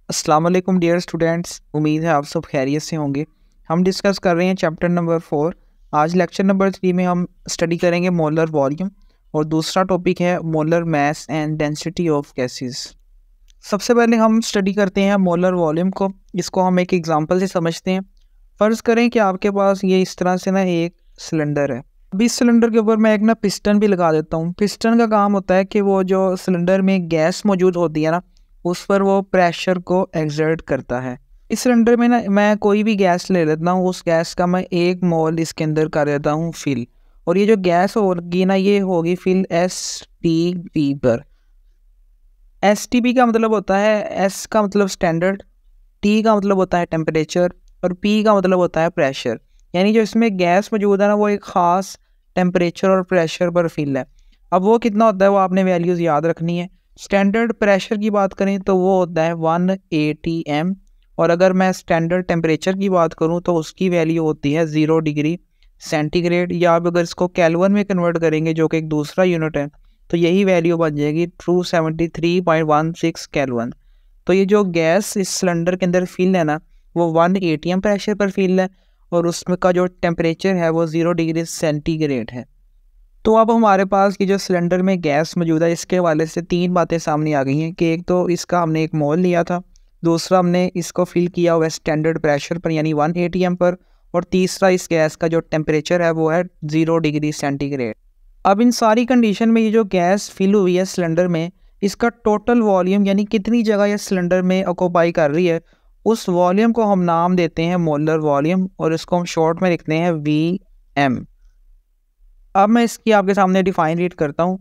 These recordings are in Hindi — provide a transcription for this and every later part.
अस्सलाम वालेकुम डियर स्टूडेंट्स, उम्मीद है आप सब खैरियत से होंगे। हम डिस्कस कर रहे हैं चैप्टर नंबर 4। आज लेक्चर नंबर 3 में हम स्टडी करेंगे मोलर वॉल्यूम और दूसरा टॉपिक है molar mass and density of gases. सबसे पहले हम स्टडी करते हैं मोलर वॉल्यूम को। इसको हम एक एग्जांपल से समझते हैं। फ़र्ज़ करें कि आपके पास ये इस तरह से ना एक सिलेंडर है। अभी इस सिलेंडर के ऊपर मैं एक ना पिस्टन भी लगा देता हूँ। पिस्टन का काम होता है कि वो जो सिलेंडर में गैस मौजूद होती है ना, उस पर वो प्रेशर को एक्सर्ट करता है। इस सिलेंडर में ना मैं कोई भी गैस ले लेता हूँ, उस गैस का मैं 1 मोल इसके अंदर कर देता हूँ फिल, और ये जो गैस होगी ना ये होगी फिल STP पर। STP का मतलब होता है, S का मतलब स्टैंडर्ड, T का मतलब होता है टेम्परेचर और P का मतलब होता है प्रेशर। यानी जो इसमें गैस मौजूद है ना वो एक ख़ास टेम्परेचर और प्रेशर पर फिल है। अब वो कितना होता है वो आपने वैल्यूज़ याद रखनी है। स्टैंडर्ड प्रेशर की बात करें तो वो होता है 1 ATM, और अगर मैं स्टैंडर्ड टेम्परेचर की बात करूं तो उसकी वैल्यू होती है 0 डिग्री सेंटीग्रेड, या आप अगर इसको केल्विन में कन्वर्ट करेंगे जो कि एक दूसरा यूनिट है तो यही वैल्यू बन जाएगी 273.16 केल्विन। तो ये जो गैस इस सिलेंडर के अंदर फिल है ना वो 1 ATM प्रेशर पर फिल है, और उसमें का जो टेम्परेचर है वो 0 डिग्री सेंटीग्रेड है। तो अब हमारे पास ये जो सिलेंडर में गैस मौजूद है इसके हवाले से 3 बातें सामने आ गई हैं कि एक तो इसका हमने 1 मोल लिया था, दूसरा हमने इसको फिल किया हुआ है स्टैंडर्ड प्रेशर पर यानी 1 ATM पर, और तीसरा इस गैस का जो टेम्परेचर है वो है 0 डिग्री सेंटीग्रेड। अब इन सारी कंडीशन में ये जो गैस फिल हुई है सिलेंडर में, इसका टोटल वॉल्यूम यानी कितनी जगह ये सिलेंडर में ऑक्यूपाई कर रही है, उस वॉल्यूम को हम नाम देते हैं मोलर वॉल्यूम, और इसको हम शॉर्ट में लिखते हैं VM। अब मैं इसकी आपके सामने डिफाइन रीड करता हूँ।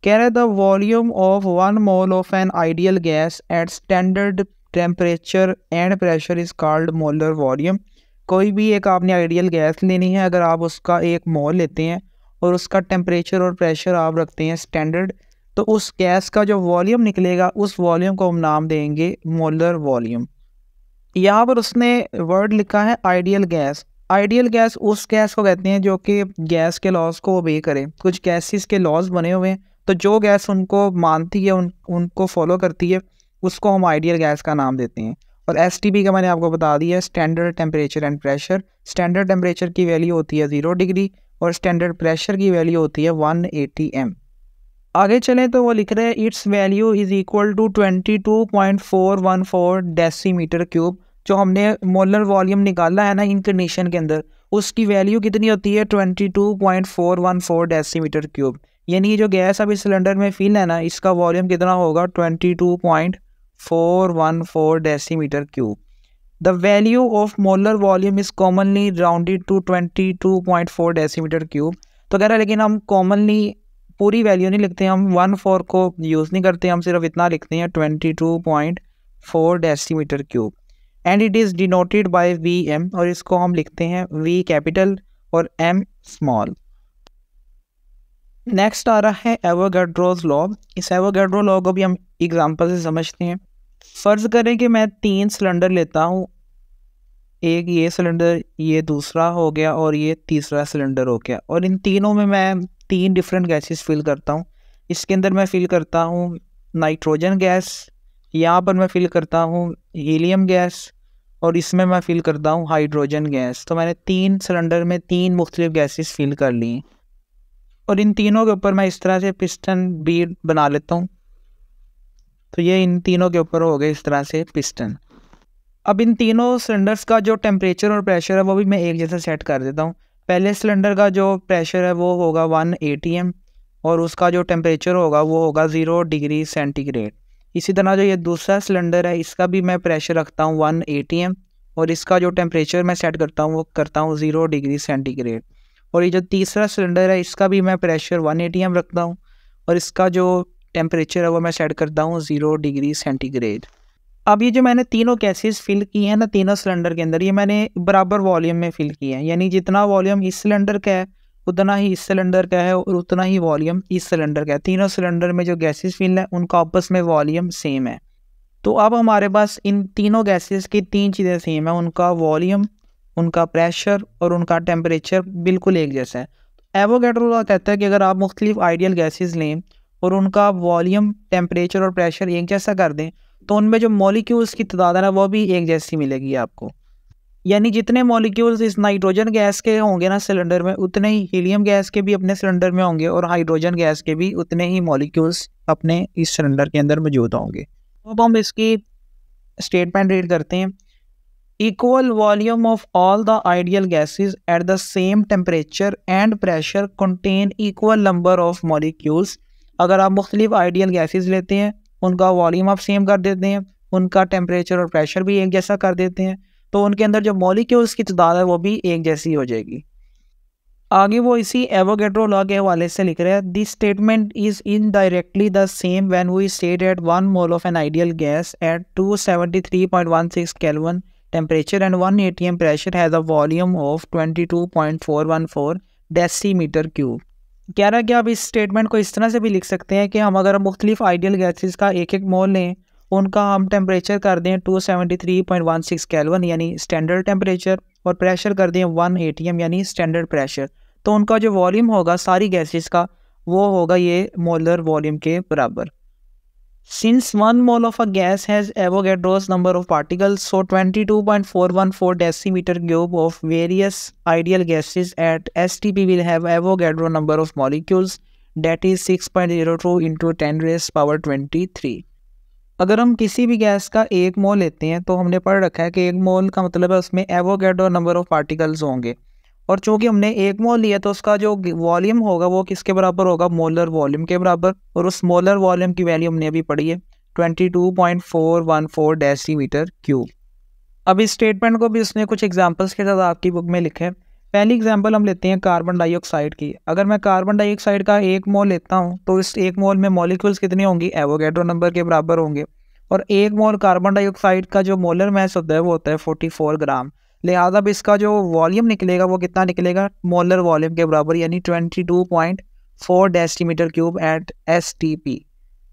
कह रहा है the volume of 1 mole of an ideal gas eight standard temperature and pressure is called molar volume. कोई भी एक आपने आइडियल गैस लेनी है, अगर आप उसका 1 मोल लेते हैं और उसका टेम्परेचर और प्रेशर आप रखते हैं स्टैंडर्ड, तो उस गैस का जो वॉल्यूम निकलेगा उस वॉल्यूम को हम नाम देंगे मोलर वॉल्यूम। यहाँ पर उसने वर्ड लिखा है आइडियल गैस। आइडियल गैस उस गैस को कहते हैं जो कि गैस के लॉज को ओबे करे। कुछ गैसेस के लॉज बने हुए हैं, तो जो गैस उनको मानती है उनको फॉलो करती है, उसको हम आइडियल गैस का नाम देते हैं। और STP का मैंने आपको बता दिया है, standard temperature and pressure. Standard temperature की वैल्यू होती है 0 डिग्री और स्टैंडर्ड प्रेशर की वैल्यू होती है 1 ATM। आगे चलें तो वो लिख रहे हैं its value is equal to 22.414 decimetre cube. जो हमने मोलर वॉल्यूम निकाला है ना इन कंडीशन के अंदर, उसकी वैल्यू कितनी होती है 22.414 डेसीमीटर क्यूब। यानी जो गैस अभी सिलेंडर में फिल है ना इसका वॉल्यूम कितना होगा 22.414 decimetre cube. The value of molar volume is commonly rounded to 22.4 decimetre cube. तो कह रहा है लेकिन हम कॉमनली पूरी वैल्यू नहीं लिखते, हम 1/4 को यूज़ नहीं करते, हम सिर्फ इतना लिखते हैं 22.4 decimetre cube. And it is denoted by VM, और इसको हम लिखते हैं V कैपिटल और M स्मॉल। नेक्स्ट आ रहा है एवोगैड्रोस लॉ। इस एवोगैड्रो लॉ को भी हम एग्जांपल से समझते हैं। फ़र्ज़ करें कि मैं 3 सिलेंडर लेता हूँ, एक ये सिलेंडर, ये दूसरा हो गया और ये तीसरा सिलेंडर हो गया, और इन तीनों में मैं 3 डिफरेंट गैसेस फिल करता हूँ। इसके अंदर मैं फिल करता हूँ नाइट्रोजन गैस, यहाँ पर मैं फिल करता हूँ हीलियम गैस, और इसमें मैं फिल करता हूँ हाइड्रोजन गैस। तो मैंने 3 सिलेंडर में 3 मुख्तलिफ गैसेस फिल कर ली, और इन तीनों के ऊपर मैं इस तरह से पिस्टन बीड बना लेता हूँ। तो ये इन तीनों के ऊपर हो गए इस तरह से पिस्टन। अब इन तीनों सिलेंडर्स का जो टेम्परेचर और प्रेशर है वो भी मैं एक जैसा सेट कर देता हूँ। पहले सिलेंडर का जो प्रेशर है वो होगा 1 ATM, और उसका जो टेम्परेचर होगा वो होगा 0 डिग्री सेंटीग्रेड। इसी तरह जो ये दूसरा सिलेंडर है इसका भी मैं प्रेशर रखता हूँ 1 ATM, और इसका जो टेम्परेचर मैं सेट करता हूँ वो करता हूँ 0 डिग्री सेंटीग्रेड। और ये जो तीसरा सिलेंडर है इसका भी मैं प्रेशर 1 ATM रखता हूँ, और इसका जो टेम्परेचर है वो मैं सेट करता हूँ 0 डिग्री सेंटीग्रेड। अब ये जो मैंने तीनों गैसेस फिल की हैं ना तीनों सिलेंडर के अंदर, ये मैंने बराबर वॉल्यूम में फिल किए हैं। यानी जितना वॉल्यूम इस सिलेंडर का है उतना ही इस सिलेंडर का है, और उतना ही वॉल्यूम इस सिलेंडर का है। तीनों सिलेंडर में जो गैसेस फिल है उनका आपस में वॉल्यूम सेम है। तो अब हमारे पास इन तीनों गैसेस की 3 चीज़ें सेम है, उनका वॉल्यूम, उनका प्रेशर और उनका टेम्परेचर बिल्कुल एक जैसा है। एवोगैड्रो लॉ कहता है कि अगर आप मुख्तलिफ आइडियल गैसेस लें और उनका वॉल्यूम, टेम्परेचर और प्रेशर एक जैसा कर दें तो उनमें जो मॉलिक्यूल्स की तादाद है ना वो भी एक जैसी मिलेगी आपको। यानी जितने मॉलिक्यूल्स इस नाइट्रोजन गैस के होंगे ना सिलेंडर में, उतने ही हीलियम गैस के भी अपने सिलेंडर में होंगे और हाइड्रोजन गैस के भी उतने ही मॉलिक्यूल्स अपने इस सिलेंडर के अंदर मौजूद होंगे। अब हम इसकी स्टेटमेंट रीड करते हैं। Equal volume of all the ideal gases at the same temperature and pressure contain equal number of molecules. अगर आप मुख्तलिफ आइडियल गैसेस लेते हैं, उनका वॉल्यूम आप सेम कर देते हैं, उनका टेम्परेचर और प्रेशर भी एक जैसा कर देते हैं, तो उनके अंदर जो मॉलिक्यूल्स की तादाद है वो भी एक जैसी हो जाएगी। आगे वो इसी एवोगैड्रो लॉ के हवाले से लिख रहे हैं, this statement is indirectly the same when we state at 1 mole of an ideal gas at 273.16 kelvin temperature and 1 atm pressure has a volume of 22.414 decimetre cube. कह रहा है कि आप इस स्टेटमेंट को इस तरह से भी लिख सकते हैं कि हम अगर मुख्तलिफ आइडियल गैसेस का एक एक मोल लें, उनका हम टेम्परेचर कर दें 273.16 केल्विन यानी स्टैंडर्ड टेम्परेचर, और प्रेशर कर दें 1 atm यानी स्टैंडर्ड प्रेशर, तो उनका जो वॉल्यूम होगा सारी गैसेस का वो होगा ये मोलर वॉल्यूम के बराबर। Since 1 mole of a gas has Avogadro's number of particles, so 22.414 decimetre cube of various ideal gases at STP will have Avogadro number of molecules that is 6.02 × 10⁻23। अगर हम किसी भी गैस का एक मोल लेते हैं तो हमने पढ़ रखा है कि एक मोल का मतलब है उसमें एवोगैड्रो नंबर ऑफ पार्टिकल्स होंगे, और चूंकि हमने एक मोल लिया तो उसका जो वॉल्यूम होगा वो किसके बराबर होगा, मोलर वॉल्यूम के बराबर, और उस मोलर वॉल्यूम की वैल्यू हमने अभी पढ़ी है 22.414 डेसीमीटर क्यूब। अब इस स्टेटमेंट को भी उसने कुछ एग्जांपल्स के साथ आपकी बुक में लिखा है। पहली एग्जांपल हम लेते हैं कार्बन डाइऑक्साइड की। अगर मैं कार्बन डाइऑक्साइड का एक मोल लेता हूं तो इस एक मोल में मॉलिक्यूल्स कितनी होंगी, एवोगैड्रो नंबर के बराबर होंगे, और एक मोल कार्बन डाइऑक्साइड का जो मोलर मास होता है वो होता है 44 ग्राम। लिहाजा अब इसका जो वॉल्यूम निकलेगा वो कितना निकलेगा, मोलर वॉल्यूम के बराबर यानी 22.4 डेसीमीटर क्यूब एट STP।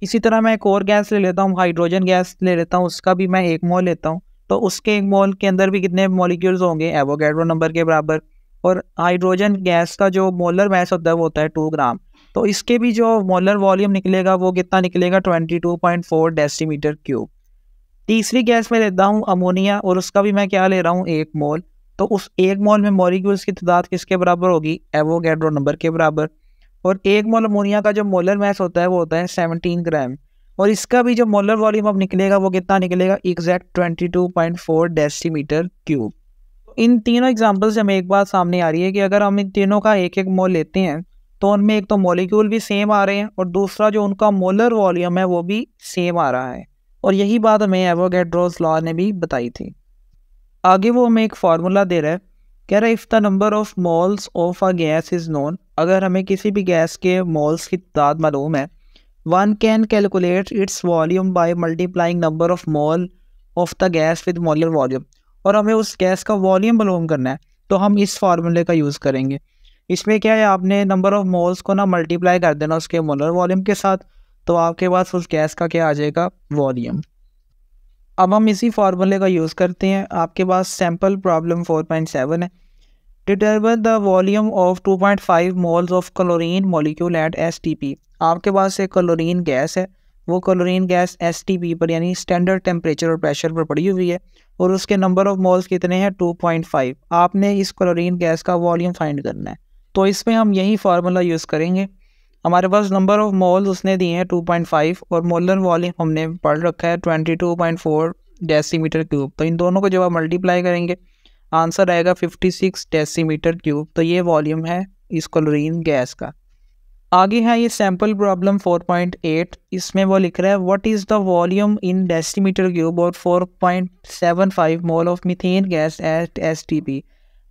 इसी तरह मैं एक और गैस ले लेता हूँ, हाइड्रोजन गैस ले लेता हूँ, उसका भी मैं एक मोल लेता हूँ, तो उसके एक मोल के अंदर भी कितने मॉलिक्यूल्स होंगे, एवोगैड्रो नंबर के बराबर, और हाइड्रोजन गैस का जो मोलर मास होता है वो होता है 2 ग्राम, तो इसके भी जो मोलर वॉल्यूम निकलेगा वो कितना निकलेगा 22.4 डेसीमीटर क्यूब। तीसरी गैस में लेता हूँ अमोनिया, और उसका भी मैं क्या ले रहा हूँ, एक मोल, तो उस एक मोल में मॉलिक्यूल्स की तादाद किसके बराबर होगी, एवोगैड्रो नंबर के बराबर, और एक मोल अमोनिया का जो मोलर मास होता है वो होता है 17 ग्राम, और इसका भी जो मोलर वॉल्यूम अब निकलेगा वो कितना निकलेगा, एग्जैक्ट 22.4 डेसीमीटर क्यूब। इन तीनों एग्जाम्पल से हमें एक बात सामने आ रही है कि अगर हम इन तीनों का एक एक मोल लेते हैं तो उनमें एक तो मॉलिक्यूल भी सेम आ रहे हैं, और दूसरा जो उनका मोलर वॉल्यूम है वो भी सेम आ रहा है, और यही बात हमें एवोगैड्रोस लॉ ने भी बताई थी। आगे वो हमें एक फार्मूला दे रहा है, कह रहा है if the number of moles of a gas is known, अगर हमें किसी भी गैस के मोल्स की तादाद मालूम है, one can calculate its volume by multiplying number of mole of the gas with molar volume, और हमें उस गैस का वॉल्यूम मालूम करना है तो हम इस फार्मूले का यूज़ करेंगे। इसमें क्या है, आपने नंबर ऑफ मोल्स को ना मल्टीप्लाई कर देना उसके मोलर वॉल्यूम के साथ, तो आपके पास उस गैस का क्या आ जाएगा, वॉल्यूम। अब हम इसी फार्मूले का यूज़ करते हैं। आपके पास सैम्पल प्रॉब्लम 4.7 है। Determine the volume of 2.5 moles of chlorine molecule eight STP। आपके पास एक क्लोरीन गैस है, वो क्लोरीन गैस STP पर यानी स्टैंडर्ड टेम्परेचर और प्रेशर पर पड़ी हुई है, और उसके नंबर ऑफ मोल्स कितने हैं, 2.5। आपने इस क्लोरीन गैस का वॉल्यूम फाइंड करना है, तो इसमें हम यही फार्मूला यूज़ करेंगे। हमारे पास नंबर ऑफ मोल्स उसने दिए हैं 2.5, और मोलर वॉल्यूम हमने पढ़ रखा है 22.4 डेसीमीटर क्यूब, तो इन दोनों को जब आप मल्टीप्लाई करेंगे आंसर आएगा 56 डेसीमीटर क्यूब, तो ये वॉल्यूम है इस क्लोरीन गैस का। आगे है ये सैम्पल प्रॉब्लम 4.8, इसमें वो लिख रहा है what is the volume in decimetre cube और 4.75 mole of methane gas at STP।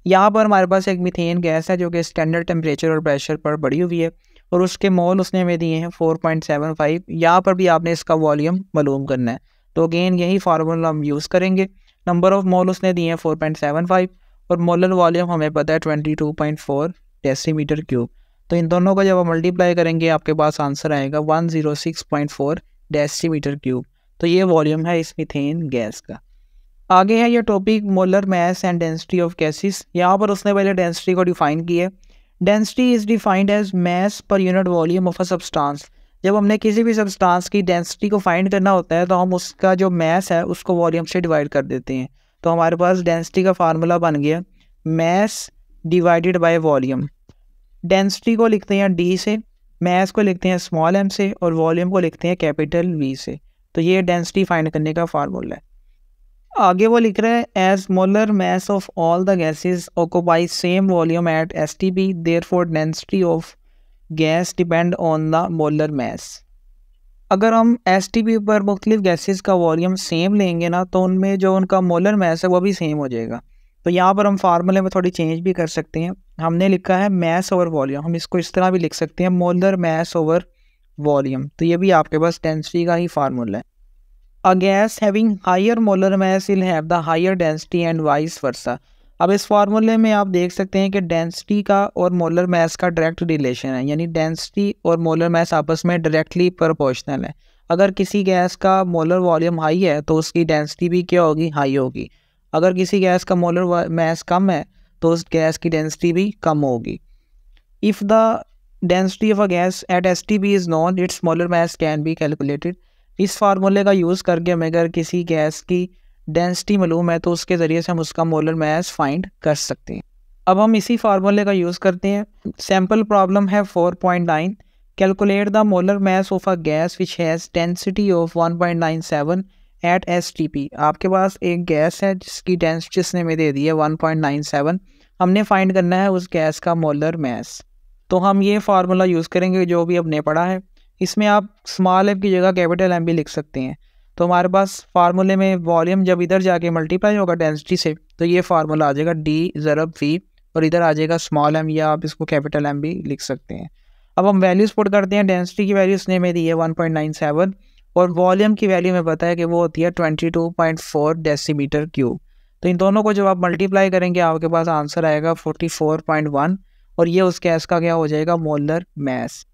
यहाँ पर हमारे पास एक मीथेन गैस है जो कि स्टैंडर्ड टेम्परेचर और प्रेशर पर बढ़ी हुई है, और उसके मोल उसने हमें दिए हैं 4.75। यहाँ पर भी आपने इसका वॉल्यूम मालूम करना है, तो अगेन यही फार्मूला हम यूज़ करेंगे। नंबर ऑफ मोल उसने दिए हैं 4.75, और मोलर वॉल्यूम हमें पता है 22.4 डेसीमीटर क्यूब, तो इन दोनों को जब आप मल्टीप्लाई करेंगे आपके पास आंसर आएगा 106.4 डेसीमीटर क्यूब, तो ये वॉल्यूम है इस मीथेन गैस का। आगे है ये topic molar mass and density of gases. यहाँ पर उसने पहले डेंसिटी को डिफाइन किया है। Density is defined as mass per unit volume of a substance. जब हमने किसी भी सब्सटेंस की डेंसिटी को फाइंड करना होता है तो हम उसका जो मैस है उसको वॉल्यूम से डिवाइड कर देते हैं। तो हमारे पास डेंसिटी का फार्मूला बन गया mess divided by volume. Density को लिखते हैं डी से, मैस को लिखते हैं स्मॉल एम से और वॉल्यूम को लिखते हैं कैपिटल वी से। तो ये डेंसिटी फाइंड करने का फार्मूला है। आगे वो लिख रहा है as molar mass of all the gases occupy same volume at STP therefore density of gas depend on the molar mass. अगर हम एसटीपी पर मुख्तलिफ गैसेस का वॉल्यूम सेम लेंगे ना तो उनमें जो उनका मोलर मैस है वो भी सेम हो जाएगा। तो यहाँ पर हम फार्मूले में थोड़ी चेंज भी कर सकते हैं। हमने लिखा है मैस ओवर वॉल्यूम, हम इसको इस तरह भी लिख सकते हैं मोलर मैस ओवर वॉल्यूम। तो ये भी आपके पास डेंसिटी का ही फार्मूला है। A gas having higher molar mass will have the higher density and vice versa। अब इस फार्मूले में आप देख सकते हैं कि डेंसिटी का और मोलर मैस का डायरेक्ट रिलेशन है, यानी डेंसिटी और मोलर मैस आपस में डायरेक्टली प्रोपोर्शनल है। अगर किसी गैस का मोलर वॉल्यूम हाई है तो उसकी डेंसिटी भी क्या होगी, हाई होगी। अगर किसी गैस का मोलर मैस कम है तो उस गैस की डेंसिटी भी कम होगी। If the density of a gas at STP is non it's molar mass can be calculated. इस फार्मूले का यूज़ करके हमें अगर किसी गैस की डेंसिटी मालूम है तो उसके ज़रिए से हम उसका मोलर मैस फाइंड कर सकते हैं। अब हम इसी फार्मूले का यूज़ करते हैं। सैम्पल प्रॉब्लम है 4.9। Calculate the molar mass of a gas which has density of 1.97 at STP. आपके पास एक गैस है जिसकी डेंसिटी इसने में दे दी है 1.97। हमने फाइंड करना है उस गैस का मोलर मैस। तो हम ये फार्मूला यूज़ करेंगे जो भी हमने पढ़ा है। इसमें आप स्मॉल एम की जगह कैपिटल एम भी लिख सकते हैं। तो हमारे पास फार्मूले में वॉल्यूम जब इधर जाके मल्टीप्लाई होगा डेंसिटी से तो ये फार्मूला आ जाएगा डी ज़रब वी और इधर आ जाएगा स्मॉल एम, या आप इसको कैपिटल एम भी लिख सकते हैं। अब हम वैल्यूज़ पुट करते हैं। डेंसिटी की वैल्यू इसने में दी है 1.97 और वॉल्यूम की वैल्यू में पता है कि वो होती है 22.4 डेसीमीटर क्यूब। तो इन दोनों को जब आप मल्टीप्लाई करेंगे आपके पास आंसर आएगा 44.1 और ये उस गैस का क्या हो जाएगा, मोलर मैस।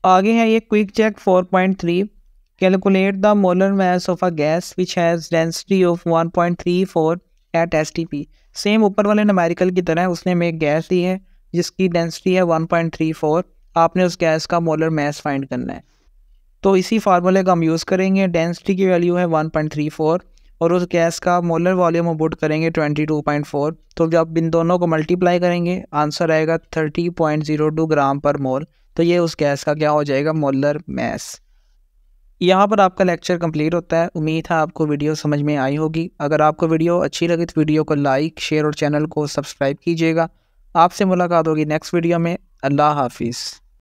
आगे है ये quick check 4.3। Calculate the molar mass of a gas which has density of 1.34 at STP. Same ऊपर वाले न्यूमेरिकल की तरह उसने हमें एक गैस दी है जिसकी डेंसिटी है 1.34। आपने उस गैस का मोलर मैस फाइंड करना है। तो इसी फार्मूले का हम यूज़ करेंगे। डेंसिटी की वैल्यू है 1.34 और उस गैस का मोलर वॉल्यूम हम पुट करेंगे 22.4। तो जब इन दोनों को मल्टीप्लाई करेंगे आंसर आएगा 30.02 ग्राम पर मोल। तो ये उस गैस का क्या हो जाएगा, मोलर मैस। यहाँ पर आपका लेक्चर कंप्लीट होता है। उम्मीद है आपको वीडियो समझ में आई होगी। अगर आपको वीडियो अच्छी लगी तो वीडियो को लाइक, शेयर और चैनल को सब्सक्राइब कीजिएगा। आपसे मुलाकात होगी नेक्स्ट वीडियो में। अल्लाह हाफिज़।